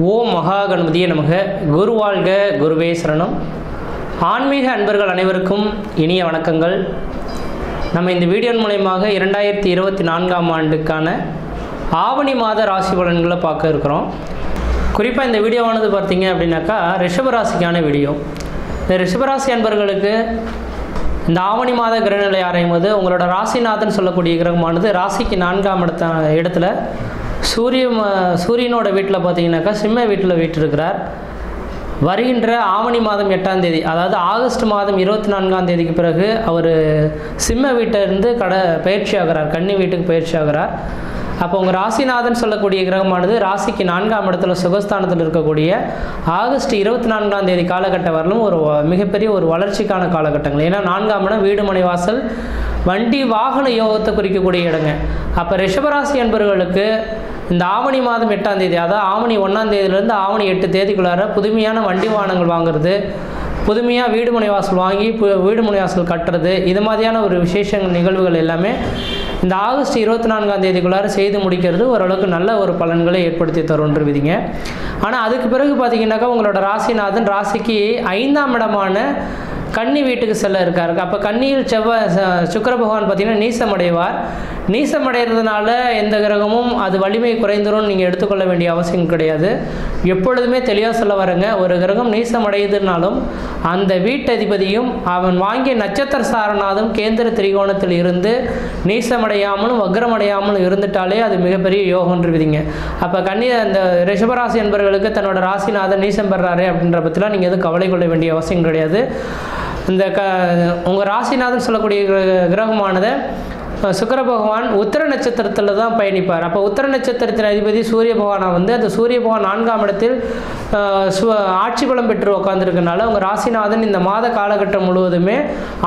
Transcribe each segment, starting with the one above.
ஓம் மகா கணபதியே நமக. குரு வாழ்க, குருவே சரணம். ஆன்மீக அன்பர்கள் அனைவருக்கும் இனிய வணக்கங்கள். நம்ம இந்த வீடியோ மூலயமாக 2024ஆம் ஆண்டுக்கான ஆவணி மாத ராசி பலன்களை பார்க்க இருக்கிறோம். குறிப்பாக இந்த வீடியோவானது பார்த்தீங்க அப்படின்னாக்கா ரிஷபராசிக்கான வீடியோ. இந்த ரிஷபராசி அன்பர்களுக்கு இந்த ஆவணி மாத கிரகநிலை ஆராயும் போது உங்களோட ராசிநாதன் சொல்லக்கூடிய கிரகமானது ராசிக்கு 4ஆம் இடத்துல சூரியனோட வீட்டில் பார்த்தீங்கன்னாக்கா சிம்ம வீட்டில் வீற்றிருக்கிறார். வருகின்ற ஆவணி மாதம் 8ஆம் தேதி, அதாவது ஆகஸ்ட் மாதம் 24ஆம் தேதிக்கு பிறகு அவர் சிம்ம வீட்டிலிருந்து பயிற்சி ஆகிறார், கன்னி வீட்டுக்கு பயிற்சி ஆகிறார். அப்போ உங்கள் ராசிநாதன் சொல்லக்கூடிய கிரகமானது ராசிக்கு 4ஆம் இடத்துல சுகஸ்தானத்தில் இருக்கக்கூடிய ஆகஸ்ட் 24ஆம் தேதி காலகட்டம் வரலும் ஒரு மிகப்பெரிய ஒரு வளர்ச்சிக்கான காலகட்டங்கள். ஏன்னா 4ஆம் இடம் வீடு மனை வாசல் வண்டி வாகன யோகத்தை குறிக்கக்கூடிய இடங்க. அப்போ ரிஷபராசி என்பவர்களுக்கு இந்த ஆவணி மாதம் 8ஆம் தேதி, அதாவது ஆவணி 1ஆம் தேதியிலேருந்து ஆவணி 8 தேதிக்குள்ளார புதுமையான வண்டி வாகனங்கள் வாங்குறது, புதுமையாக வீடு மனை வாசல் வாங்கி வீடு மனை வாசல் கட்டுறது, இது மாதிரியான ஒரு விசேஷ நிகழ்வுகள் எல்லாமே இந்த ஆகஸ்ட் 24ஆம் தேதிக்குள்ளார செய்து முடிக்கிறது ஓரளவுக்கு நல்ல ஒரு பலன்களை ஏற்படுத்தி தருன்றுவிதிங்க. ஆனால் அதுக்கு பிறகு பார்த்தீங்கன்னாக்கா உங்களோட ராசிநாதன் ராசிக்கு 5ஆம் இடமான கன்னி வீட்டுக்கு செல்ல இருக்காரு. அப்போ கன்னியில் சுக்கிர பகவான் பார்த்தீங்கன்னா நீசமடைவார். நீசமடைகிறதுனால எந்த கிரகமும் அது வலிமை குறைந்துரும் நீங்கள் எடுத்துக்கொள்ள வேண்டிய அவசியம் கிடையாது. எப்பொழுதுமே தெளிவாக சொல்ல வரங்க, ஒரு கிரகம் நீசமடையுதுனாலும் அந்த வீட்டதிபதியும் அவன் வாங்கிய நட்சத்திர சாரநாதம் கேந்திர திரிகோணத்தில் இருந்து நீசமடையாமலும் வக்ரமடையாமலும் இருந்துட்டாலே அது மிகப்பெரிய யோகம்ன்றுவிதிங்க. அப்போ அந்த ரிஷபராசி என்பவர்களுக்கு தன்னோட ராசிநாதன் நீசம் பெறாரு அப்படின்ற பற்றிலாம் நீங்கள் எதுவும் கவலை கொள்ள வேண்டிய அவசியம் கிடையாது. இந்த உங்கள் ராசிநாதன் சொல்லக்கூடிய கிரகமானது சுக்கிர பகவான் உத்திர நட்சத்திரத்தில் தான் பயணிப்பார். அப்போ உத்திர நட்சத்திரத்தின் அதிபதி சூரிய பகவானை அந்த சூரிய பகவான் 4ஆம் இடத்தில் ஆட்சி பலம் பெற்று உட்காந்துருக்கனால உங்கள் ராசிநாதன் இந்த மாத காலகட்டம் முழுவதுமே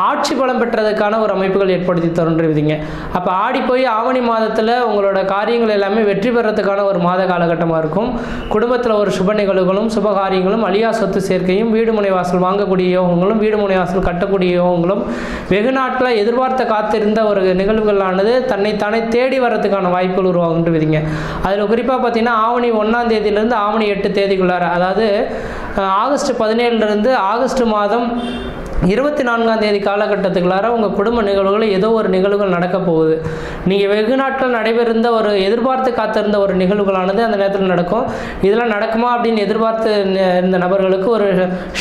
ஆட்சி பலம் பெற்றதுக்கான ஒரு அமைப்புகள் ஏற்படுத்தி தருன்றுவிதிங்க. அப்போ ஆடி போய் ஆவணி மாதத்தில் உங்களோட காரியங்கள் எல்லாமே வெற்றி பெறத்துக்கான ஒரு மாத காலகட்டமாக இருக்கும். குடும்பத்தில் ஒரு சுப நிகழ்வுகளும் சுபகாரியங்களும் அழியா சொத்து சேர்க்கையும் வீடு முனை வாசல் வாங்கக்கூடிய யோகங்களும் வீடு முனை வாசல் கட்டக்கூடிய யோகங்களும் வெகு நாட்களில் எதிர்பார்த்த காத்திருந்த ஒரு நிகழ்வுகளானது தன்னைத்தானே தேடி வர்றதுக்கான வாய்ப்புகள் உருவாகுன்றுவிதிங்க. அதில் குறிப்பாக பார்த்தீங்கன்னா ஆவணி 1ஆம் தேதியிலேருந்து ஆவணி 8 தேதிக்குள்ளார, அதாவது ஆகஸ்ட் 17லேருந்து ஆகஸ்ட் மாதம் 24ஆம் தேதி காலகட்டத்துக்குள்ளார உங்கள் குடும்ப நிகழ்வுகள் ஏதோ ஒரு நிகழ்வுகள் நடக்க போகுது. நீங்கள் வெகு நாட்கள் நடைபெறுந்த ஒரு எதிர்பார்த்து காத்திருந்த ஒரு நிகழ்வுகளானது அந்த நேரத்தில் நடக்கும். இதெல்லாம் நடக்குமா அப்படின்னு எதிர்பார்த்து இருந்த நபர்களுக்கு ஒரு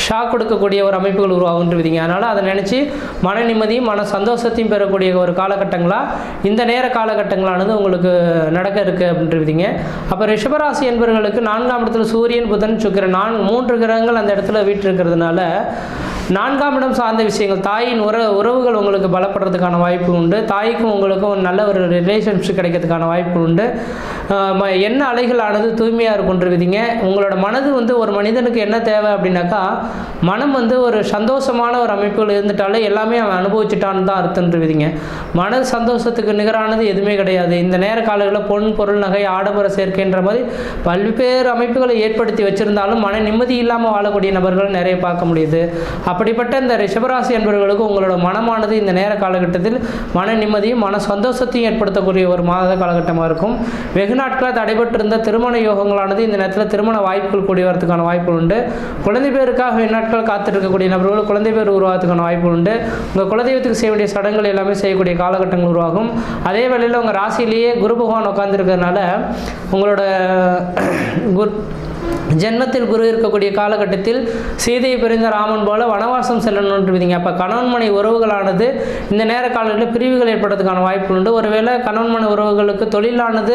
ஷாக் கொடுக்கக்கூடிய ஒரு அமைப்புகள் உருவாகுன்றுவிதிங்க. அதனால் அதை நினச்சி மன நிம்மதியும் மன சந்தோஷத்தையும் பெறக்கூடிய ஒரு காலகட்டங்களாக இந்த நேர காலகட்டங்களானது உங்களுக்கு நடக்க இருக்குது அப்படின்ட்டுவிதிங்க. அப்போ ரிஷபராசி என்பவர்களுக்கு 4ஆம் இடத்துல சூரியன் புதன் சுக்கிரன் 3 கிரகங்கள் அந்த இடத்துல வீற்றிருக்கிறதுனால 4ஆம் இடம் சார்ந்த விஷயங்கள், தாயின் உறவுகள் உங்களுக்கு பலப்படுறதுக்கான வாய்ப்பு உண்டு. தாய்க்கும் உங்களுக்கும் நல்ல ஒரு ரிலேஷன்ஷிப் கிடைக்கிறதுக்கான வாய்ப்பு உண்டு. என்ன அலைகளானது தூய்மையாக இருக்குன்றுவிதிங்க. உங்களோட மனது ஒரு மனிதனுக்கு என்ன தேவை அப்படின்னாக்கா மனம் ஒரு சந்தோஷமான ஒரு அமைப்புகள் இருந்துட்டாலே எல்லாமே அவன் அனுபவிச்சுட்டான்னு தான் அர்த்தம்ன்றுவிதிங்க. மன சந்தோஷத்துக்கு நிகரானது எதுவுமே கிடையாது. இந்த நேர காலங்களில் பொன் பொருள் நகை ஆடம்பர சேர்க்கைன்ற மாதிரி பல்வேறு அமைப்புகளை ஏற்படுத்தி வச்சுருந்தாலும் மன நிம்மதி இல்லாமல் வாழக்கூடிய நபர்கள் நிறைய பார்க்க முடியுது. அப்படிப்பட்ட இந்த ரிஷபராசி என்பவர்களுக்கு உங்களோட மனமானது இந்த நேர காலகட்டத்தில் மன நிம்மதியும் மன சந்தோஷத்தையும் ஏற்படுத்தக்கூடிய ஒரு மாத காலகட்டமாக இருக்கும். வெகு நாட்களாக தடைபட்டிருந்த திருமண யோகங்களானது இந்த நேரத்தில் திருமண வாய்ப்புகள் கூடி வரதுக்கான வாய்ப்புகள் உண்டு. குழந்தை பேருக்காக வெகு நாட்கள் காத்திருக்கக்கூடிய நபர்கள் குழந்தை பேர் உருவாகிறதுக்கான வாய்ப்புகள் உண்டு. உங்கள் குலதெய்வத்துக்கு செய்ய வேண்டிய சடங்குகள் எல்லாமே செய்யக்கூடிய காலகட்டங்கள் உருவாகும். அதே வேளையில் உங்கள் ராசியிலேயே குரு பகவான் உட்கார்ந்துருக்கிறதுனால உங்களோட ஜென்மத்தில் குரு இருக்கக்கூடிய காலகட்டத்தில் சீதையை பிரிந்த ராமன் போல வனவாசம் செல்லணுன்றுவிதிங்க. அப்போ கணவன் மனை உறவுகளானது இந்த நேர காலங்களில் பிரிவுகள் ஏற்படுறதுக்கான வாய்ப்பு உண்டு. ஒருவேளை கணவன் மனை உறவுகளுக்கு தொழிலானது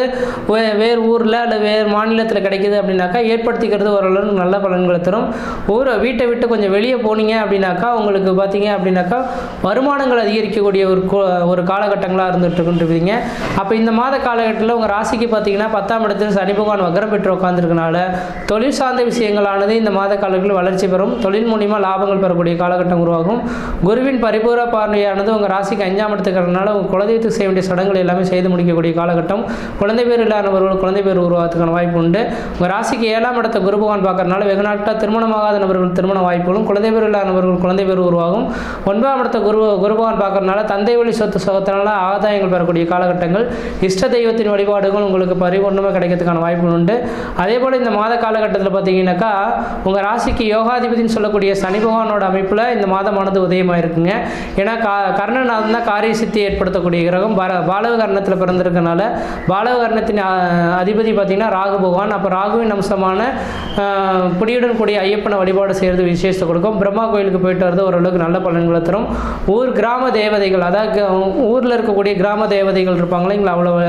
வேறு ஊரில் அல்லது வேறு மாநிலத்தில் கிடைக்கிது அப்படின்னாக்கா ஏற்படுத்திக்கிறது ஓரளவுக்கு நல்ல பலன்களை தரும். வீட்டை விட்டு கொஞ்சம் வெளியே போனீங்க அப்படின்னாக்கா உங்களுக்கு பார்த்தீங்க அப்படின்னாக்கா வருமானங்கள் அதிகரிக்கக்கூடிய ஒரு காலகட்டங்களாக இருந்துகிட்ருக்குன்றுவிதிங்க. அப்போ இந்த மாத காலகட்டத்தில் உங்கள் ராசிக்கு பார்த்தீங்கன்னா 10ஆம் இடத்தில் சனி பகவான் வக்ரம் பெற்று உட்காந்துருக்கனால தொழில் சார்ந்த விஷயங்களானது இந்த மாத காலங்களில் வளர்ச்சி பெறும். தொழில் மூலிமா லாபங்கள் பெறக்கூடிய காலகட்டம் உருவாகும். குருவின் பரிபூர பார்வையானது உங்கள் ராசிக்கு 5ஆம் இடத்துக்கிறதுனால உங்கள் குலதெய்வத்துக்கு செய்ய வேண்டிய சடங்குகள் எல்லாமே செய்து முடிக்கக்கூடிய காலகட்டம். குழந்தை பேர் இல்லாதவர்கள் குழந்தை பேர் உருவாகிறதுக்கான வாய்ப்பு உண்டு. உங்கள் ராசிக்கு 7ஆம் இடத்தை குரு பகவான் பார்க்கறதுனால வெகு நாட்களாக திருமணமாகாத நபர்கள் திருமண வாய்ப்புகளும் குழந்தை பேர் இல்லாதவர்கள் குழந்தை பேர் உருவாகும். 9ஆம் இடத்தை குரு பகவான் பார்க்கறதுனால தந்தை வழி சொத்து சுகத்தினால ஆதாயங்கள் பெறக்கூடிய காலகட்டங்கள். இஷ்ட தெய்வத்தின் வழிபாடுகள் உங்களுக்கு பரிபூர்ணமாக கிடைக்கிறதுக்கான வாய்ப்புகள் உண்டு. அதே போல் இந்த மாத காலகட்டத்தில் பார்த்தீங்கன்னாக்கா உங்கள் ராசிக்கு யோகாதிபதினு சொல்லக்கூடிய சனி பகவானோட அமைப்பில் இந்த மாதமானது உதயமாக இருக்குங்க. ஏன்னா கர்ணநாதன் தான் காரிய சித்தி ஏற்படுத்தக்கூடிய கிரகம். பாலவ கர்ணத்தில் பிறந்திருக்கனால பாலவ கர்ணத்தின் அதிபதி பார்த்திங்கன்னா ராகு பகவான். அப்போ ராகுவின் அம்சமான புடியுடன் கூடிய ஐயப்பனை வழிபாடு செய்கிறது விசேஷத்தை கொடுக்கும். பிரம்மா கோயிலுக்கு போயிட்டு வரது ஓரளவுக்கு நல்ல பலன்களை தரும். கிராம தேவதைகள், அதாவது ஊரில் இருக்கக்கூடிய கிராம தேவதைகள் இருப்பாங்களே,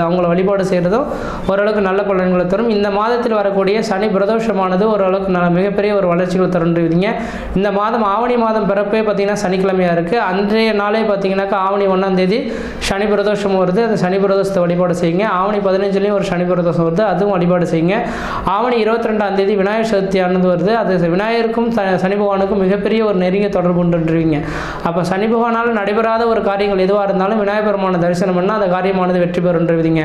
அவங்கள வழிபாடு செய்கிறதும் ஓரளவுக்கு நல்ல பலன்களை தரும். இந்த மாதத்தில் வரக்கூடிய சனி பிரதோஷமானது ஓரளவுக்கு மிகப்பெரிய ஒரு வளர்ச்சிகளை தருன்றீங்க. இந்த மாதம் ஆவணி மாதம் பிறப்பே பார்த்திங்கன்னா சனிக்கிழமையாக இருக்குது. அன்றைய நாளே பார்த்திங்கனாக்கா ஆவணி 1ஆம் தேதி சனி பிரதோஷம் வருது. அந்த சனி பிரதோஷத்தை வழிபாடு செய்யுங்க. ஆவணி 15லேயும் ஒரு சனி பிரதோஷம் வருது, அதுவும் வழிபாடு செய்யுங்க. ஆவணி 22ஆம் தேதி விநாயகர் சதுர்த்தியானது வருது. அது விநாயகருக்கும் சனி பகவானுக்கும் மிகப்பெரிய ஒரு நெருங்கிய தொடர்பு உண்டுன்றீங்க. அப்போ சனி பகவானால் நடைபெறாத ஒரு காரியங்கள் எதுவாக இருந்தாலும் விநாயகர் பெருமான தரிசனம் பண்ணால் அந்த காரியமானது வெற்றி பெறுன்றீங்க.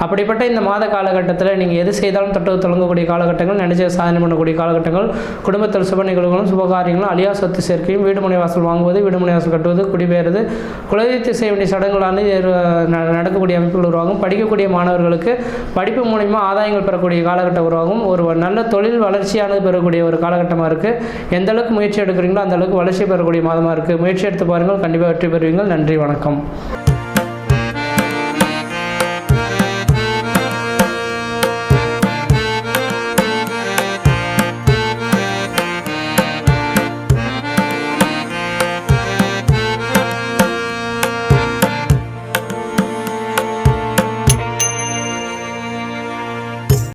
அப்படிப்பட்ட இந்த மாத காலகட்டத்தில் நீங்கள் எது செய்தாலும் தொட்டு தொடங்கக்கூடிய காலகட்டங்கள், நினைச்ச சாதனை பண்ணக்கூடிய காலகட்டங்கள், குடும்பத்தில் சுப நிகழ்வுகளும் சுபகாரியங்களும், அழியா சொத்து சேர்க்கையும், வீடு மனை வாசல் வாங்குவது, வீடு மனை வாசல் கட்டுவது, குடிபெயர்வது, குலதெய்வத்தை செய்ய வேண்டிய சடங்குகளானது நடக்கக்கூடிய அமைப்புகள் உருவாகும். படிக்கக்கூடிய மாணவர்களுக்கு படிப்பு மூலிமா ஆதாயங்கள் பெறக்கூடிய காலகட்டம் உருவாகும். ஒரு நல்ல தொழில் வளர்ச்சியானது பெறக்கூடிய ஒரு காலகட்டமாக இருக்குது. எந்த அளவுக்கு முயற்சி எடுக்கிறீங்களோ அந்த அளவுக்கு வளர்ச்சி பெறக்கூடிய மாதமாக இருக்குது. முயற்சி எடுத்து பாருங்கள், கண்டிப்பாக வெற்றி பெறுவீங்கள். நன்றி, வணக்கம்.